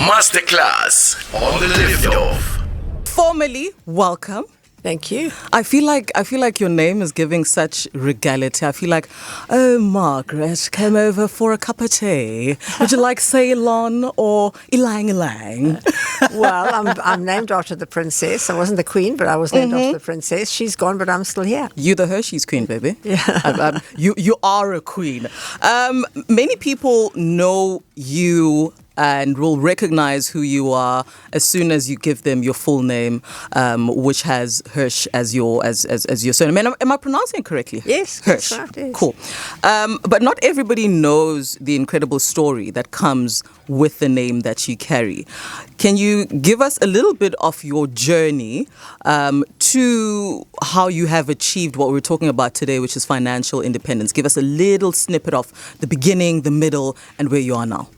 Masterclass on the Liftoff. Formally, welcome. Thank you. I feel like your name is giving such regality. I feel like, oh, Margaret, come over for a cup of tea. Would you like Ceylon or Ilang Ilang? Well, I'm named after the princess. I wasn't the queen, but I was named after the princess. She's gone, but I'm still here. You the Hershey's queen, baby. Yeah. You are a queen. Many people know you and will recognize who you are as soon as you give them your full name, which has Hirsch as your surname. Am I pronouncing it correctly? Yes, Hirsch. that's right, yes. Cool. But not everybody knows the incredible story that comes with the name that you carry. Can you give us a little bit of your journey to how you have achieved what we're talking about today, which is financial independence? Give us a little snippet of the beginning, the middle, and where you are now.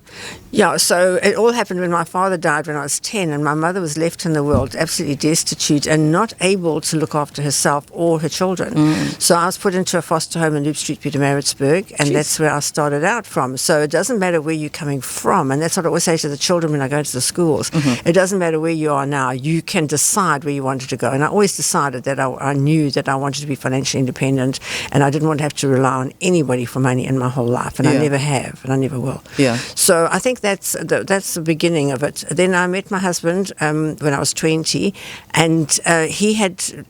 Yeah, so it all happened when my father died when I was 10, and my mother was left in the world absolutely destitute and not able to look after herself or her children. So I was put into a foster home in Loop Street, Pietermaritzburg, and that's where I started out from. So it doesn't matter where you're coming from, and that's what I always say to the children when I go to the schools. It doesn't matter where you are now. You can decide where you wanted to go. And I always decided that I knew that I wanted to be financially independent, and I didn't want to have to rely on anybody for money in my whole life, and I never have, and I never will. Yeah. So I think that's the beginning of it. Then I met my husband when I was 20, and he had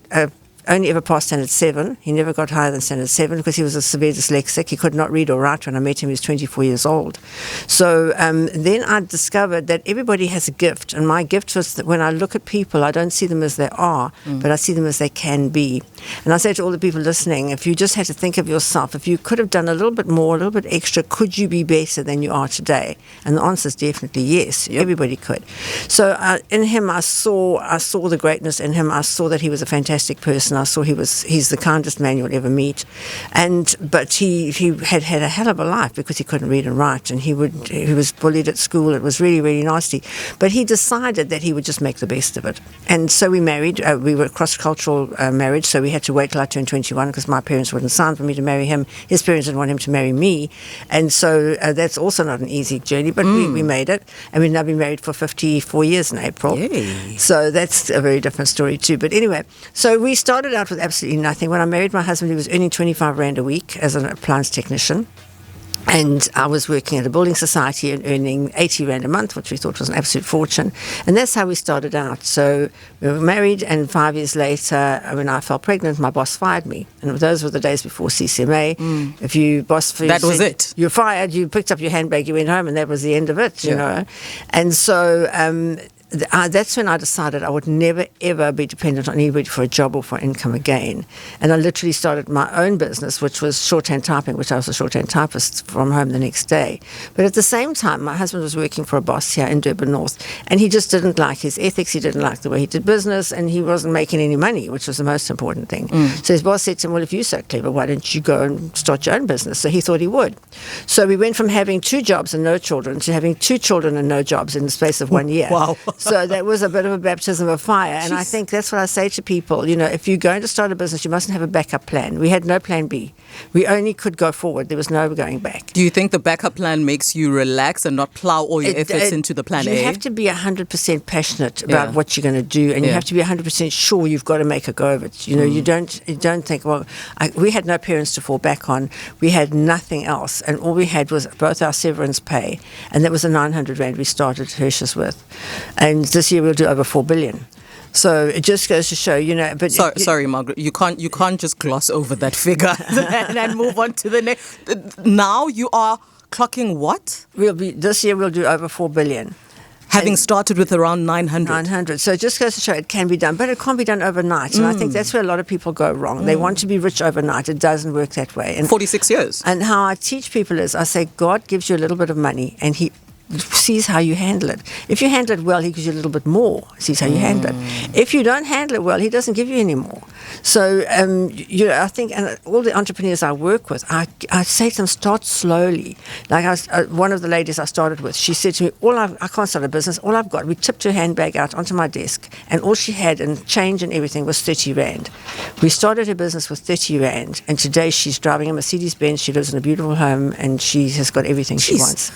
only ever passed standard 7. He never got higher than standard 7 because he was a severe dyslexic. He could not read or write. When I met him, he was 24 years old. So then I discovered that everybody has a gift, and my gift was that when I look at people, I don't see them as they are, but I see them as they can be. And I say to all the people listening, if you just had to think of yourself, if you could have done a little bit more, a little bit extra, could you be better than you are today? And the answer is definitely yes. Everybody could. So in him, I saw the greatness in him. I saw that he was a fantastic person. I saw he's the kindest man you'll ever meet, but he had a hell of a life because he couldn't read and write, and he was bullied at school. It was really, really nasty. But he decided that he would just make the best of it, and so we married. We were a cross-cultural marriage, so we had to wait till I turned 21 because my parents wouldn't sign for me to marry him. His parents didn't want him to marry me, and so that's also not an easy journey. But we made it, and we've now been married for 54 years in April. Yay. So that's a very different story too. But anyway, so we started out with absolutely nothing. When I married my husband, he was earning 25 Rand a week as an appliance technician. And I was working at a building society and earning 80 Rand a month, which we thought was an absolute fortune. And that's how we started out. So we were married, and 5 years later, when I fell pregnant, my boss fired me. And those were the days before CCMA. If you that was it. You're fired, you picked up your handbag, you went home, and that was the end of it, you know. And so that's when I decided I would never, ever be dependent on anybody for a job or for income again. And I literally started my own business, which was shorthand typing, which I was a shorthand typist from home the next day. But at the same time, my husband was working for a boss here in Durban North, and he just didn't like his ethics. He didn't like the way he did business, and he wasn't making any money, which was the most important thing. So his boss said to him, well, if you're so clever, why don't you go and start your own business? So he thought he would. So we went from having 2 jobs and no children to having 2 children and no jobs in the space of 1 year. Wow. So that was a bit of a baptism of fire. And I think that's what I say to people. You know, if you're going to start a business, you mustn't have a backup plan. We had no plan B. We only could go forward. There was no going back. Do you think the backup plan makes you relax and not plow all your efforts into the plan A? You have to be 100% passionate about what you're going to do, and you have to be 100% sure you've got to make a go of it. You know, you don't think, well, we had no parents to fall back on. We had nothing else, and all we had was both our severance pay, and that was the 900 Rand we started Hirsch's with. And this year we'll do over 4 billion. So it just goes to show, you know. But sorry, Margaret, you can't just gloss over that figure and move on to the next. Now you are clocking what? This year we'll do over 4 billion. Having started with around 900. 900. So it just goes to show it can be done, but it can't be done overnight. And I think that's where a lot of people go wrong. They want to be rich overnight. It doesn't work that way. And 46 years. And how I teach people is I say God gives you a little bit of money, and He sees how you handle it. If you handle it well, He gives you a little bit more, sees how you handle it. If you don't handle it well, He doesn't give you any more. So, I think, and all the entrepreneurs I work with, I say to them, start slowly. Like one of the ladies I started with, she said to me, I can't start a business. All I've got, we tipped her handbag out onto my desk, and all she had and change and everything was 30 Rand. We started her business with 30 Rand, and today she's driving a Mercedes-Benz. She lives in a beautiful home, and she has got everything she wants.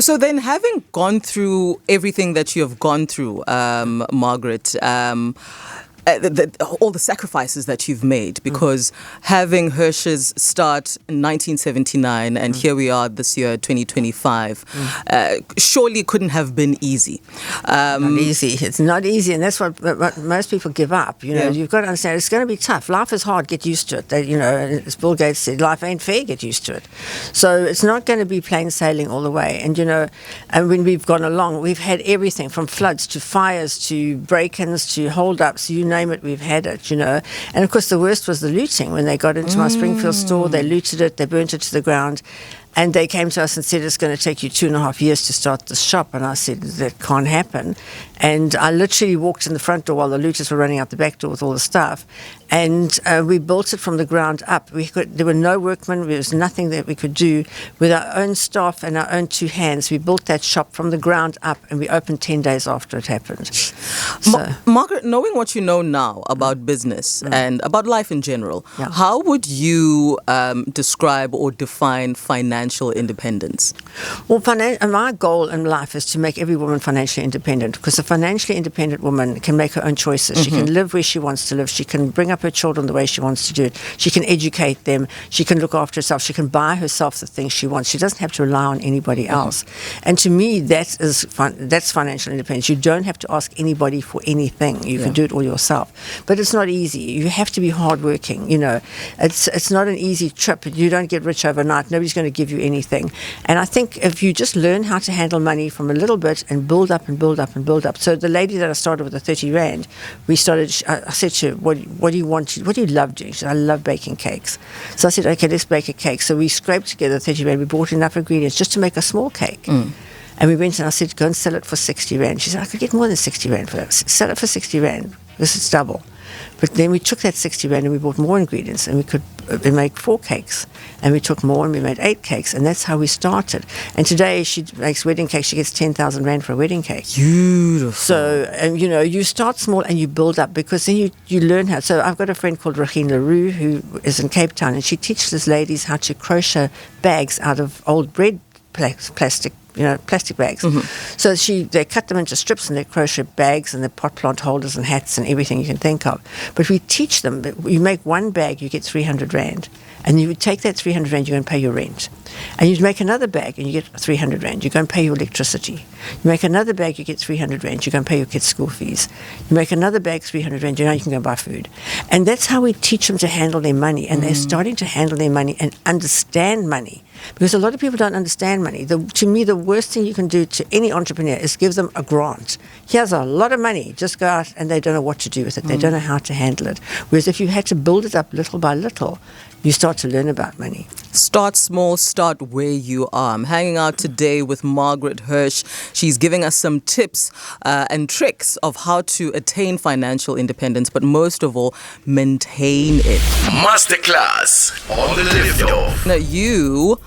So then, having gone through everything that you have gone through, Margaret, all the sacrifices that you've made, because having Hirsch's start in 1979 and here we are this year, 2025, surely couldn't have been easy. Not easy. It's not easy, and that's what most people give up. You've got to understand it's going to be tough. Life is hard. Get used to it. As Bill Gates said, life ain't fair. Get used to it. So it's not going to be plain sailing all the way. And and when we've gone along, we've had everything from floods to fires to break-ins to hold-ups. You name it, we've had it, And of course, the worst was the looting. When they got into my Springfield store, they looted it, they burnt it to the ground. And they came to us and said, it's going to take you 2.5 years to start this shop. And I said, that can't happen. And I literally walked in the front door while the looters were running out the back door with all the stuff. And we built it from the ground up. There were no workmen. There was nothing that we could do. With our own staff and our own two hands, we built that shop from the ground up, and we opened 10 days after it happened. So, Margaret, knowing what you know now about business and about life in general, how would you describe or define financial independence? Well, my goal in life is to make every woman financially independent, because a financially independent woman can make her own choices. She can live where she wants to live. She can bring up her children the way she wants to do it. She can educate them. She can look after herself. She can buy herself the things she wants. She doesn't have to rely on anybody else. And to me, that's financial independence. You don't have to ask anybody for anything. You can do it all yourself. But it's not easy. You have to be hardworking. It's not an easy trip. You don't get rich overnight. Nobody's going to give you anything. And I think if you just learn how to handle money from a little bit and build up and build up and build up. So the lady that I started with the 30 Rand, I said to her, what do you want? What do you love doing? She said, I love baking cakes. So I said, okay, let's bake a cake. So we scraped together 30 Rand. We bought enough ingredients just to make a small cake. And we went and I said, go and sell it for 60 Rand. She said, I could get more than 60 Rand for that. Sell it for 60 Rand. This is double. But then we took that 60 Rand and we bought more ingredients, and we could make 4 cakes. And we took more and we made 8 cakes. And that's how we started. And today she makes wedding cakes. She gets 10,000 Rand for a wedding cake. Beautiful. So, you start small and you build up, because then you learn how. So I've got a friend called Regine Leroux who is in Cape Town, and she teaches ladies how to crochet bags out of old bread plastic bags. So they cut them into strips, and they crochet bags and the pot plant holders and hats and everything you can think of. But we teach them that you make one bag, you get 300 Rand. And you would take that 300 Rand, you go and pay your rent. And you make another bag and you get 300 Rand, you go and pay your electricity. You make another bag, you get 300 Rand, you go and pay your kids' school fees. You make another bag, 300 Rand, you can go and buy food. And that's how we teach them to handle their money. And they're starting to handle their money and understand money. Because a lot of people don't understand money. To me, the worst thing you can do to any entrepreneur is give them a grant. Here's a lot of money. Just go out, and they don't know what to do with it. They don't know how to handle it. Whereas if you had to build it up little by little, you start to learn about money. Start small, start where you are. I'm hanging out today with Margaret Hirsch. She's giving us some tips and tricks of how to attain financial independence, but most of all, maintain it. Masterclass on the Liftoff. Now, you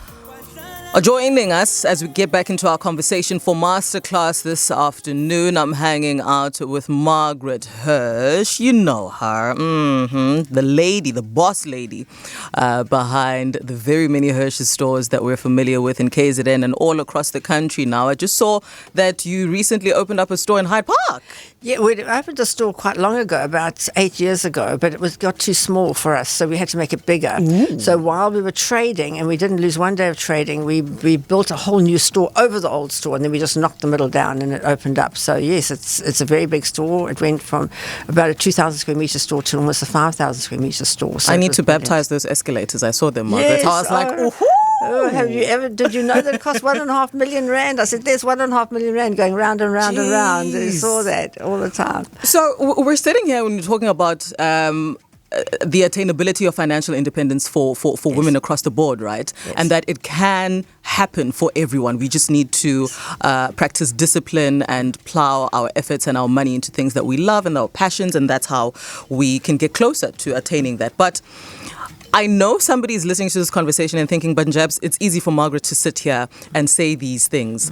are joining us as we get back into our conversation for Masterclass this afternoon. I'm hanging out with Margaret Hirsch. You know her, the lady, the boss lady behind the very many Hirsch stores that we're familiar with in KZN and all across the country now. I just saw that you recently opened up a store in Hyde Park. Yeah, we opened a store quite long ago, about 8 years ago, but it got too small for us, so we had to make it bigger. So while we were trading, and we didn't lose one day of trading, we built a whole new store over the old store, and then we just knocked the middle down and it opened up. So yes, it's a very big store. It went from about a 2,000 square meter store to almost a 5,000 square meter store. So I need to baptize those escalators. I saw them, Margaret. Yes, I was like, ooh. Oh, did you know that it cost 1.5 million Rand? I said, there's 1.5 million Rand going round and round and round. I saw that all the time. So we're sitting here when we're talking about the attainability of financial independence for women across the board, right? Yes. And that it can happen for everyone. We just need to practice discipline and plow our efforts and our money into things that we love and our passions, and that's how we can get closer to attaining that. But I know somebody is listening to this conversation and thinking, but Njabs, it's easy for Margaret to sit here and say these things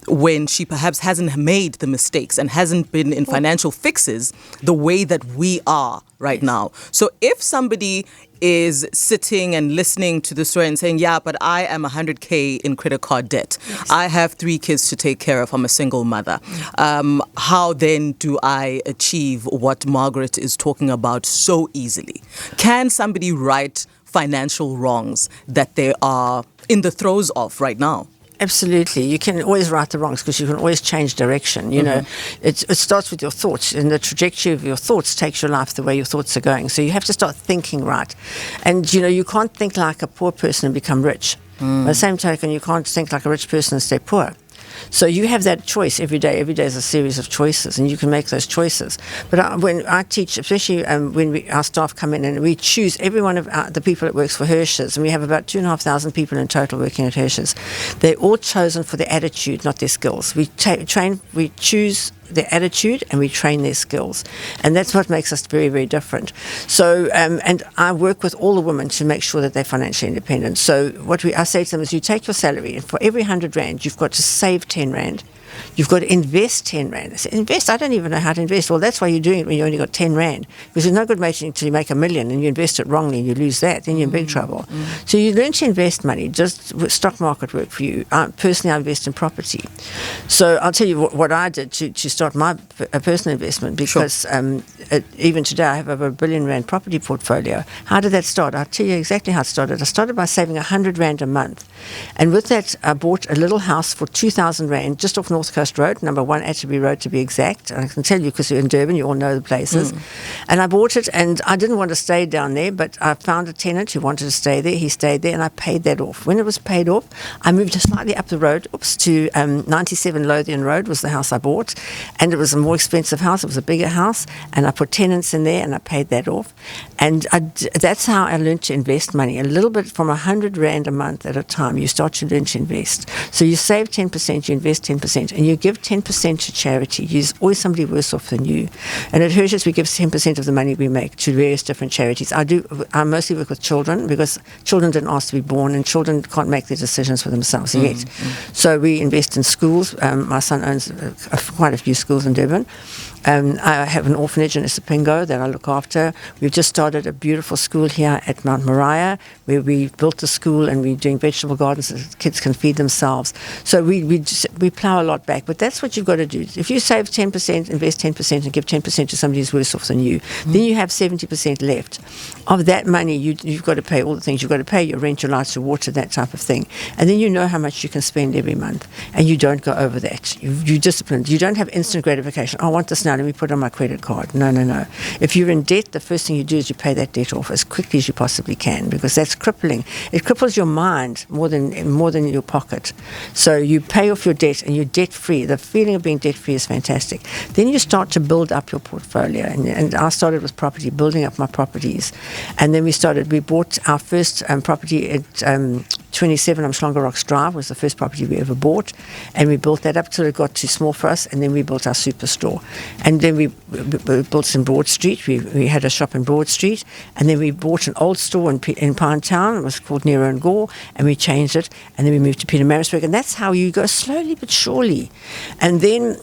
when she perhaps hasn't made the mistakes and hasn't been in financial fixes the way that we are right now. So if somebody is sitting and listening to the story and saying, yeah, but I am 100K in credit card debt. Yes. I have 3 kids to take care of. I'm a single mother. How then do I achieve what Margaret is talking about so easily? Can somebody right financial wrongs that they are in the throes of right now? Absolutely. You can always right the wrongs because you can always change direction. You know, it starts with your thoughts, and the trajectory of your thoughts takes your life the way your thoughts are going. So you have to start thinking right. And, you know, you can't think like a poor person and become rich. By the same token, you can't think like a rich person and stay poor. So you have that choice every day. Every day is a series of choices, and you can make those choices. But when I teach, especially when our staff come in and we choose every one of the people that works for Hirsch's, and we have about 2,500 people in total working at Hirsch's, they're all chosen for their attitude, not their skills. We choose their attitude and we train their skills, and that's what makes us very, very different. So and I work with all the women to make sure that they're financially independent. So I say to them is, you take your salary, and for every 100 rand you've got to save 10 rand. You've got to invest 10 rand. I said, invest? I don't even know how to invest. Well, that's why you're doing it when you only got 10 rand. Because it's no good making until you make $1 million and you invest it wrongly and you lose that. Then you're in big trouble. So you learn to invest money. Just stock market work for you. Personally, I invest in property. So I'll tell you what I did to start my personal investment, because even today I have over R1 billion property portfolio. How did that start? I'll tell you exactly how it started. I started by saving 100 rand a month. And with that, I bought a little house for 2,000 rand just off North Coast Road, number 1 Atterbury Road to be exact. And I can tell you because you're in Durban, you all know the places. And I bought it, and I didn't want to stay down there, but I found a tenant who wanted to stay there. He stayed there, and I paid that off. When it was paid off, I moved slightly up the road, to 97 Lothian Road was the house I bought. And it was a more expensive house. It was a bigger house. And I put tenants in there, and I paid that off. And that's how I learned to invest money. A little bit from 100 rand a month at a time, you start to learn to invest. So you save 10%, you invest 10%, and you give 10% to charity. There's always somebody worse off than you. And at Hirsch's, we give 10% of the money we make to various different charities. I mostly work with children, because children didn't ask to be born, and children can't make their decisions for themselves yet. So we invest in schools. My son owns quite a few schools in Durban. I have an orphanage in Isipingo that I look after. We've just started a beautiful school here at Mount Moriah, where we built the school and we're doing vegetable gardens so that kids can feed themselves. So we plow a lot back. But that's what you've got to do. If you save 10%, invest 10%, and give 10% to somebody who's worse off than you, then you have 70% left. Of that money, you've got to pay all the things. You've got to pay your rent, your lights, your water, that type of thing. And then you know how much you can spend every month. And you don't go over that. You're disciplined. You don't have instant gratification. I want this now. Let me put it on my credit card. No. If you're in debt, the first thing you do is you pay that debt off as quickly as you possibly can, because that's crippling. It cripples your mind more than your pocket. So you pay off your debt and you're debt free. The feeling of being debt free is fantastic. Then you start to build up your portfolio. And I started with property, building up my properties. And then we bought our first property at 27 Umhlanga Rocks Drive was the first property we ever bought, and we built that up till it got too small for us, and then we built our superstore. And then we built in Broad Street. We had a shop in Broad Street, and then we bought an old store in Pinetown. It was called Nero and Gore, and we changed it, and then we moved to Pietermaritzburg, and that's how you go slowly but surely. And then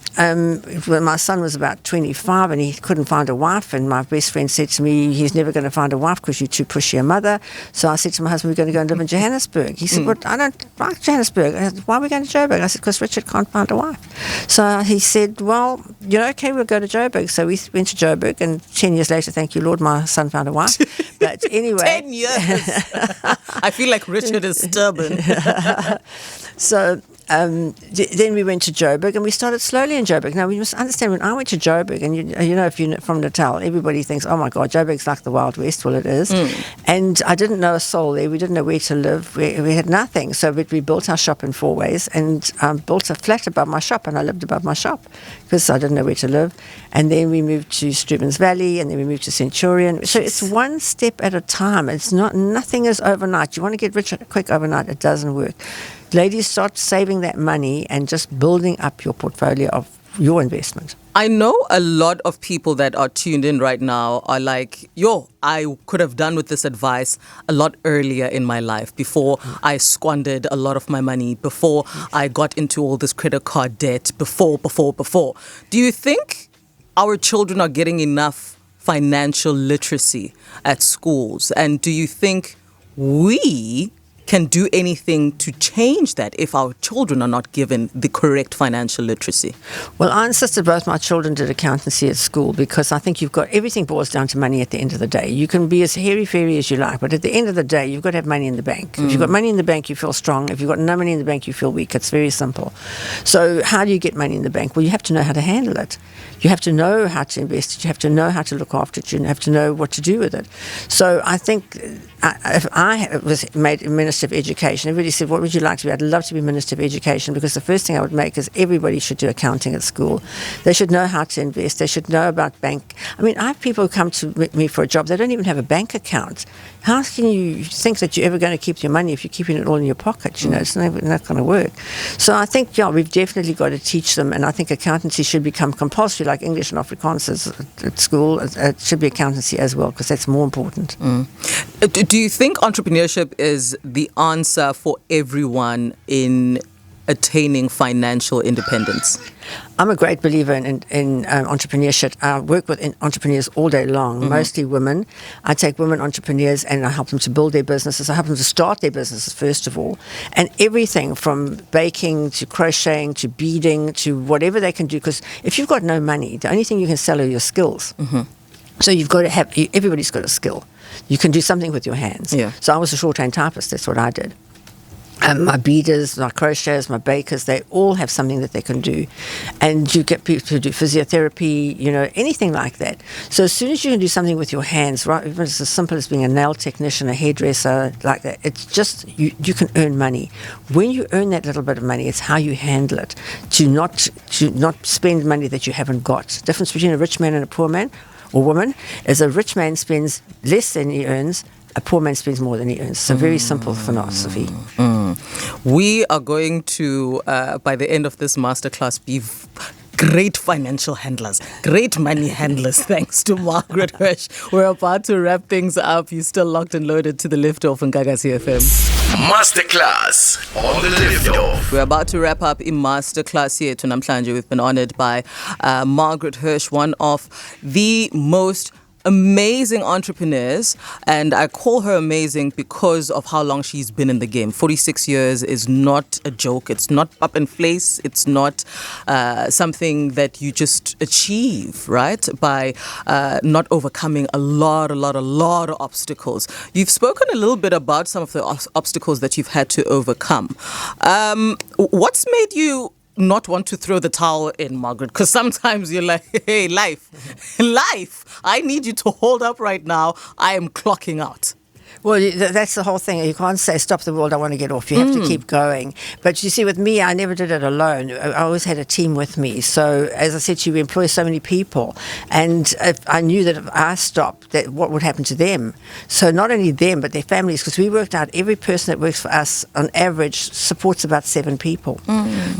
when my son was about 25 and he couldn't find a wife, and my best friend said to me, he's never going to find a wife because you're too pushy a mother. So I said to my husband, we're going to go and live in Johannesburg. He said, well, I don't like Johannesburg. I said, why are we going to Joburg? I said, because Richard can't find a wife. So he said, well, okay, we'll go to Joburg. So we went to Joburg, and 10 years later, thank you, Lord, my son found a wife. But anyway. 10 years. I feel like Richard is stubborn. So Then we went to Joburg, and we started slowly in Joburg. Now, we must understand, when I went to Joburg, and you know, if you're from Natal, everybody thinks, oh my God, Joburg's like the Wild West. Well, it is. And I didn't know a soul there. We didn't know where to live. We had nothing. So we built our shop in 4 ways, and built a flat above my shop, and I lived above my shop because I didn't know where to live. And then we moved to Steuben's Valley, and then we moved to Centurion. So it's one step at a time. It's nothing is overnight. You want to get rich quick overnight, it doesn't work. Ladies, start saving that money and just building up your portfolio of your investment. I know a lot of people that are tuned in right now are like, I could have done with this advice a lot earlier in my life, before I squandered a lot of my money, before I got into all this credit card debt, before. Do you think our children are getting enough financial literacy at schools? And do you think we can do anything to change that if our children are not given the correct financial literacy? Well, I insisted both my children did accountancy at school, because I think everything boils down to money at the end of the day. You can be as hairy-fairy as you like, but at the end of the day, you've got to have money in the bank. If you've got money in the bank, you feel strong. If you've got no money in the bank, you feel weak. It's very simple. So how do you get money in the bank? Well, you have to know how to handle it. You have to know how to invest it. You have to know how to look after it. You have to know what to do with it. So I think if I was made Minister of Education, everybody said, what would you like to be? I'd love to be Minister of Education, because the first thing I would make is everybody should do accounting at school. They should know how to invest. They should know about bank. I mean, I have people who come to me for a job. They don't even have a bank account. How can you think that you're ever going to keep your money if you're keeping it all in your pocket? You know, it's not going to work. So I think, we've definitely got to teach them, and I think accountancy should become compulsory, like English and Afrikaans is at school. It should be accountancy as well, because that's more important. Do you think entrepreneurship is the answer for everyone in attaining financial independence? I'm a great believer in entrepreneurship. I work with entrepreneurs all day long, mostly women. I take women entrepreneurs and I help them to build their businesses. I help them to start their businesses, first of all. And everything from baking to crocheting to beading to whatever they can do. Because if you've got no money, the only thing you can sell are your skills. So you've got to have, everybody's got a skill. You can do something with your hands. Yeah. So I was a shorthand typist. That's what I did. My beaders, my crocheters, my bakers, they all have something that they can do. And you get people to do physiotherapy, anything like that. So as soon as you can do something with your hands, right, even it's as simple as being a nail technician, a hairdresser, like that, it's just, you can earn money. When you earn that little bit of money, it's how you handle it. To not spend money that you haven't got. The difference between a rich man and a poor man or woman is a rich man spends less than he earns, a poor man spends more than he earns. It's a very simple philosophy. We are going to, by the end of this masterclass, be great financial handlers, great money handlers, thanks to Margaret Hirsch. We're about to wrap things up. You're still locked and loaded to the Liftoff on Gagasi FM. Masterclass on the Liftoff. We're about to wrap up in Masterclass here to Namhlanje. We've been honored by Margaret Hirsch, one of the most amazing entrepreneurs, and I call her amazing because of how long she's been in the game. 46 years is not a joke. It's not up in place. It's not something that you just achieve, right, by not overcoming a lot of obstacles. You've spoken a little bit about some of the obstacles that you've had to overcome. What's made you not want to throw the towel in, Margaret? Because sometimes you're like, hey, life, I need you to hold up right now. I am clocking out. Well, that's the whole thing. You can't say, stop the world, I want to get off. You have to keep going. But you see, with me, I never did it alone. I always had a team with me. So, as I said to you, we employ so many people. And I knew that if I stopped, that what would happen to them? So, not only them, but their families, because we worked out every person that works for us, on average, supports about 7 people.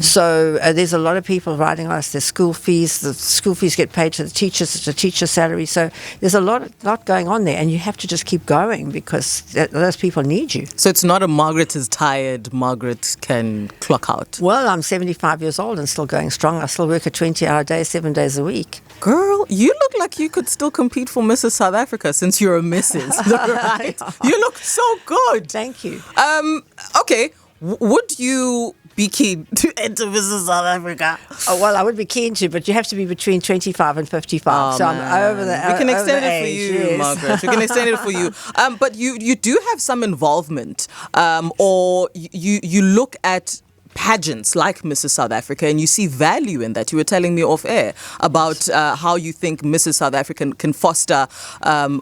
So, there's a lot of people riding on us. There's school fees. The school fees get paid to the teachers. It's a teacher's salary. So, there's a lot going on there. And you have to just keep going, because those people need you. So it's not a Margaret is tired, Margaret can clock out. Well, I'm 75 years old and still going strong. I still work a 20-hour day, 7 days a week. Girl, you look like you could still compete for Mrs. South Africa since you're a Mrs. Right? You look so good. Thank you. Okay, would you be keen to enter Mrs. South Africa? Oh, well, I would be keen to, but you have to be between 25 and 55. So man. I'm over the We can extend it age, for you, yes. Margaret. We can extend it for you. But you do have some involvement, or you look at pageants like Mrs. South Africa, and you see value in that. You were telling me off air about how you think Mrs. South Africa can foster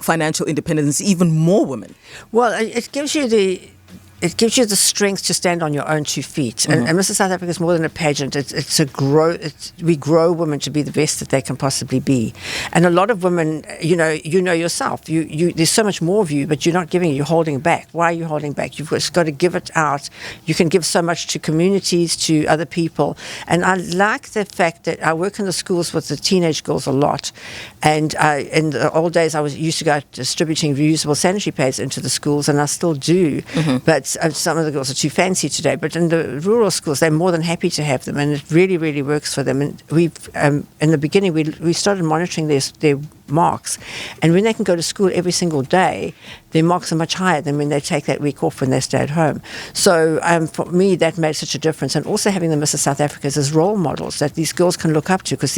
financial independence, even more women. Well, it gives you the strength to stand on your own 2 feet. And Mrs. South Africa is more than a pageant. We grow women to be the best that they can possibly be. And a lot of women, you know yourself. There's so much more of you, but you're not giving it. You're holding back. Why are you holding back? You've just got to give it out. You can give so much to communities, to other people. And I like the fact that I work in the schools with the teenage girls a lot. And in the old days, I used to go out distributing reusable sanitary pads into the schools, and I still do. But some of the girls are too fancy today, but in the rural schools, they're more than happy to have them, and it really, really works for them. And we've, in the beginning, we started monitoring their marks, and when they can go to school every single day, their marks are much higher than when they take that week off when they stay at home. So for me, that made such a difference. And also having the Mrs. South Africas as role models that these girls can look up to, because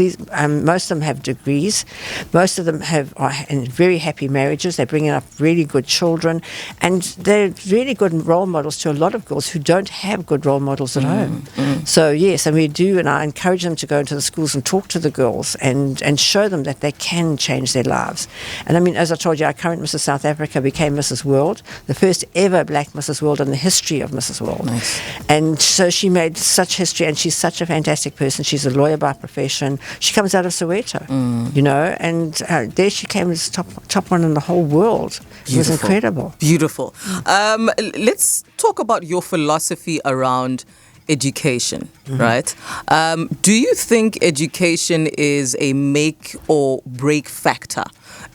most of them have degrees, most of them are in very happy marriages, they're bringing up really good children, and they're really good role models to a lot of girls who don't have good role models at home. So yes, and we do, and I encourage them to go into the schools and talk to the girls and show them that they can change their lives. And I mean, as I told you, our current Mrs. South Africa became Mrs. World, the first ever black Mrs. World in the history of Mrs. World. Nice. And so she made such history, and she's such a fantastic person. She's a lawyer by profession. She comes out of Soweto, and there she came as top one in the whole world. Beautiful. It was incredible. Beautiful. Let's talk about your philosophy around education, right? Do you think education is a make or break factor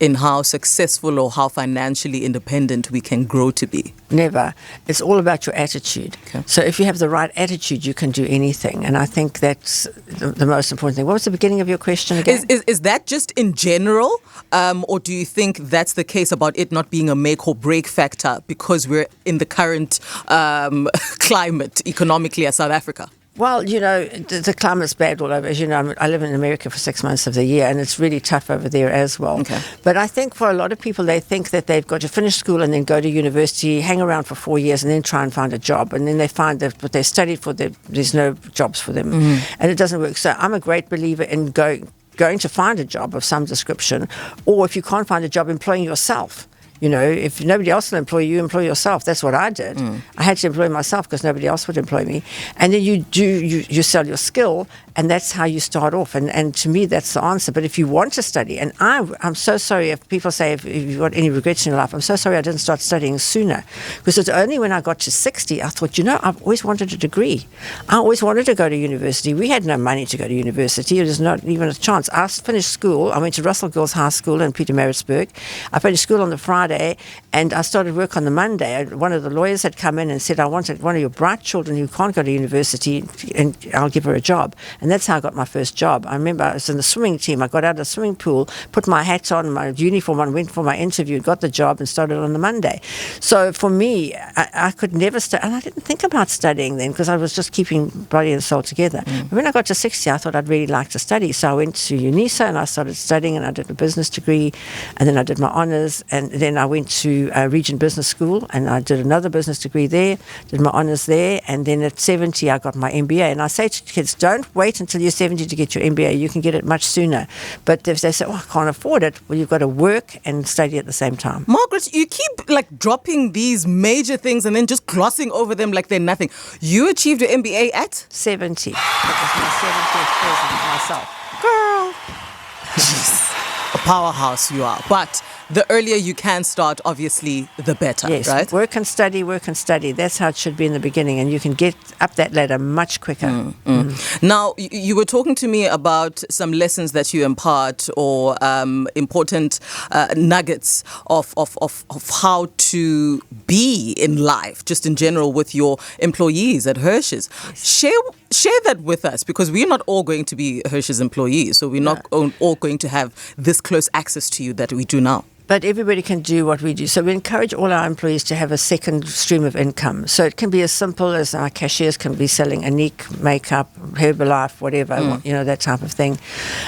in how successful or how financially independent we can grow to be? Never. It's all about your attitude. Okay. So if you have the right attitude, you can do anything. And I think that's the most important thing. What was the beginning of your question again? Is that just in general? Or do you think that's the case about it not being a make or break factor because we're in the current climate economically as South Africa? Well, the climate's bad all over. As you know, I live in America for 6 months of the year, and it's really tough over there as well. Okay. But I think for a lot of people, they think that they've got to finish school and then go to university, hang around for 4 years, and then try and find a job. And then they find that what they studied for, there's no jobs for them. And it doesn't work. So I'm a great believer in going to find a job of some description, or if you can't find a job, employing yourself. If nobody else will employ you, employ yourself. That's what I did. I had to employ myself because nobody else would employ me. And then you sell your skill, and that's how you start off. And to me, that's the answer. But if you want to study, and I'm so sorry if people say if you've got any regrets in your life, I'm so sorry I didn't start studying sooner. Because it's only when I got to 60, I thought, I've always wanted a degree. I always wanted to go to university. We had no money to go to university. It was not even a chance. I finished school. I went to Russell Girls High School in Pietermaritzburg. I finished school on the Friday, and I started work on the Monday. One of the lawyers had come in and said, I wanted one of your bright children who can't go to university, and I'll give her a job. And that's how I got my first job. I remember I was in the swimming team. I got out of the swimming pool, put my hat on, my uniform on, went for my interview, got the job, and started on the Monday. So for me, I could never study. And I didn't think about studying then because I was just keeping body and soul together. But when I got to 60, I thought I'd really like to study. So I went to UNISA and I started studying, and I did a business degree, and then I did my honours, and then I went to Regent Business School, and I did another business degree there, did my honours there, and then at 70 I got my MBA. And I say to kids, don't wait until you're 70 to get your MBA. You can get it much sooner. But if they say, I can't afford it, well, you've got to work and study at the same time. Margaret, you keep dropping these major things and then just glossing over them like they're nothing. You achieved your MBA at 70. That was my 70th present myself. Girl. Jeez. A powerhouse you are. But the earlier you can start, obviously, the better, yes, right? Work and study. That's how it should be in the beginning, and you can get up that ladder much quicker. Now, you were talking to me about some lessons that you impart, or important nuggets of how to be in life, just in general, with your employees at Hirsch's. Yes. Share that with us, because we're not all going to be Hirsch's employees, so we're not all going to have this close access to you that we do now. But everybody can do what we do. So we encourage all our employees to have a second stream of income. So it can be as simple as our cashiers can be selling Unique makeup, Herbalife, whatever, that type of thing.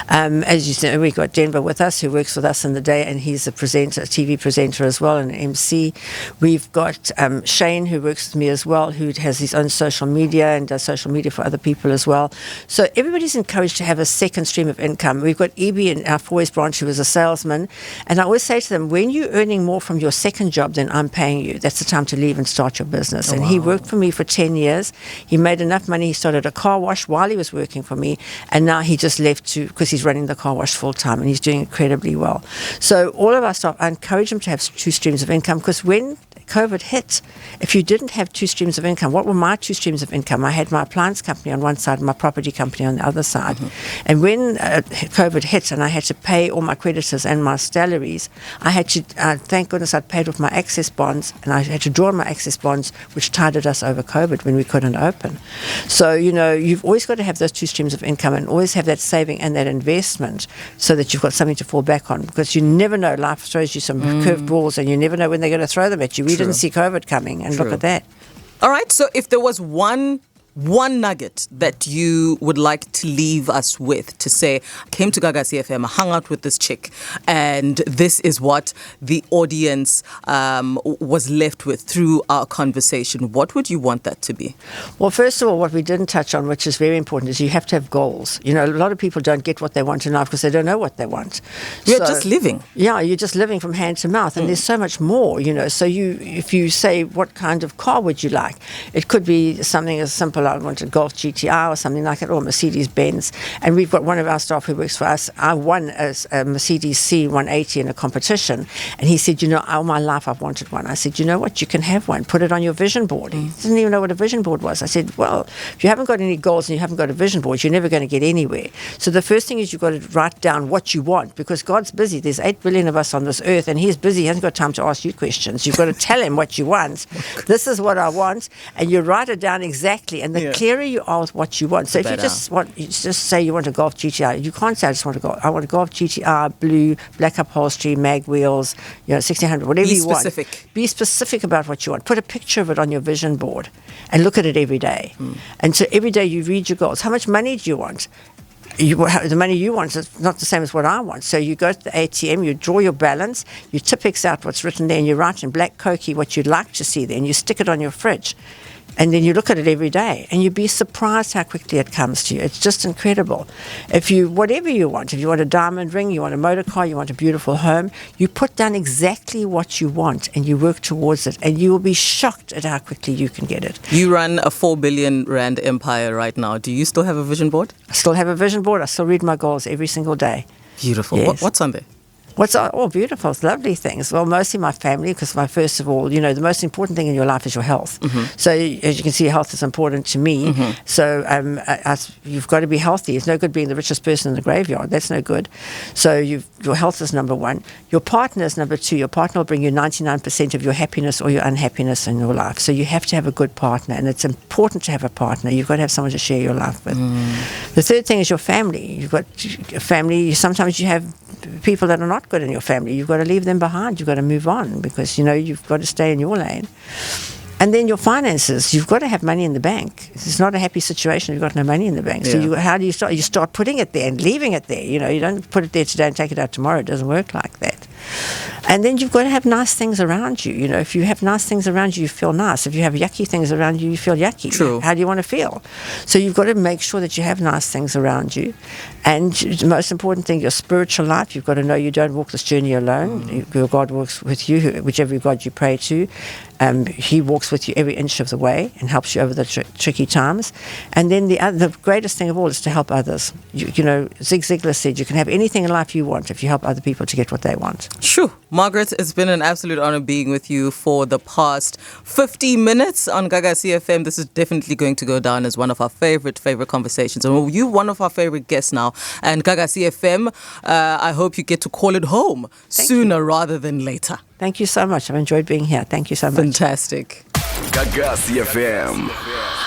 As you said, we've got Denver with us, who works with us in the day, and he's a presenter, a TV presenter as well, and an MC. We've got Shane, who works with me as well, who has his own social media and does social media for other people as well. So everybody's encouraged to have a second stream of income. We've got Ebi in our Foy's branch, who is a salesman, and I always say to them, when you're earning more from your second job than I'm paying you, that's the time to leave and start your business. And he worked for me for 10 years. He made enough money. He started a car wash while he was working for me, and now he just left because he's running the car wash full time, and he's doing incredibly well. So all of our staff, I encourage them to have two streams of income, because when COVID hit, if you didn't have two streams of income, what were my two streams of income? I had my appliance company on one side and my property company on the other side. And when COVID hit and I had to pay all my creditors and my salaries, I had to, thank goodness I'd paid off my access bonds, and I had to draw on my access bonds, which tided us over COVID when we couldn't open. So, you've always got to have those two streams of income and always have that saving and that investment so that you've got something to fall back on, because you never know. Life throws you some curved balls and you never know when they're going to throw them at you. We didn't see COVID coming, and look at that. All right, so if there was one nugget that you would like to leave us with, to say, I came to Gagasi FM, I hung out with this chick, and this is what the audience was left with through our conversation, what would you want that to be? Well, first of all, what we didn't touch on, which is very important, is you have to have goals. A lot of people don't get what they want in life because they don't know what they want. You're just living. Yeah, you're just living from hand to mouth, and there's so much more, So if you say, what kind of car would you like? It could be something as simple, I want a Golf GTI or something like it, or Mercedes-Benz. And we've got one of our staff who works for us. I won a Mercedes C180 in a competition. And he said, all my life I've wanted one. I said, you know what? You can have one. Put it on your vision board. He didn't even know what a vision board was. I said, well, if you haven't got any goals and you haven't got a vision board, you're never going to get anywhere. So the first thing is you've got to write down what you want, because God's busy. There's 8 billion of us on this earth, and he's busy. He hasn't got time to ask you questions. You've got to tell him what you want. This is what I want. And you write it down exactly. And the clearer you are with what you want. So if you just say you want a Golf GTI, you can't say I want a Golf GTI, blue, black upholstery, mag wheels, 1600, whatever you want. Be specific. Be specific about what you want. Put a picture of it on your vision board and look at it every day. And so every day you read your goals. How much money do you want? The money you want is not the same as what I want. So you go to the ATM, you draw your balance, you Tipex out what's written there, and you write in black Cokie what you'd like to see there, and you stick it on your fridge. And then you look at it every day, and you'd be surprised how quickly it comes to you. It's just incredible. Whatever you want, if you want a diamond ring, you want a motor car, you want a beautiful home, you put down exactly what you want and you work towards it, and you will be shocked at how quickly you can get it. You run a 4 billion rand empire right now. Do you still have a vision board? I still have a vision board. I still read my goals every single day. Beautiful. Yes. What's on there? Beautiful, it's lovely things. Well, mostly my family, because first of all, the most important thing in your life is your health. So as you can see, health is important to me. So you've got to be healthy. It's no good being the richest person in the graveyard. That's no good. So your health is number one. Your partner is number two. Your partner will bring you 99% of your happiness or your unhappiness in your life. So you have to have a good partner, and it's important to have a partner. You've got to have someone to share your life with. The third thing is your family. You've got a family. Sometimes you have people that are not good in your family. You've got to leave them behind. You've got to move on, because you've got to stay in your lane. And then your finances. You've got to have money in the bank. It's not a happy situation if you've got no money in the bank. So how do you start? You start putting it there and leaving it there. You don't put it there today and take it out tomorrow. It doesn't work like that. And then you've got to have nice things around you. If you have nice things around you, you feel nice. If you have yucky things around you, you feel yucky. True. How do you want to feel? So you've got to make sure that you have nice things around you. And the most important thing, your spiritual life. You've got to know you don't walk this journey alone. Your God walks with you, whichever God you pray to. He walks with you every inch of the way and helps you over the tricky times. And then the greatest thing of all is to help others. Zig Ziglar said you can have anything in life you want if you help other people to get what they want. Sure. Margaret, it's been an absolute honor being with you for the past 50 minutes on Gagasi FM. This is definitely going to go down as one of our favorite conversations. And you're one of our favorite guests now. And Gagasi FM, I hope you get to call it home sooner rather than later. Thank you so much. I've enjoyed being here. Thank you so much. Fantastic. Gagasi FM.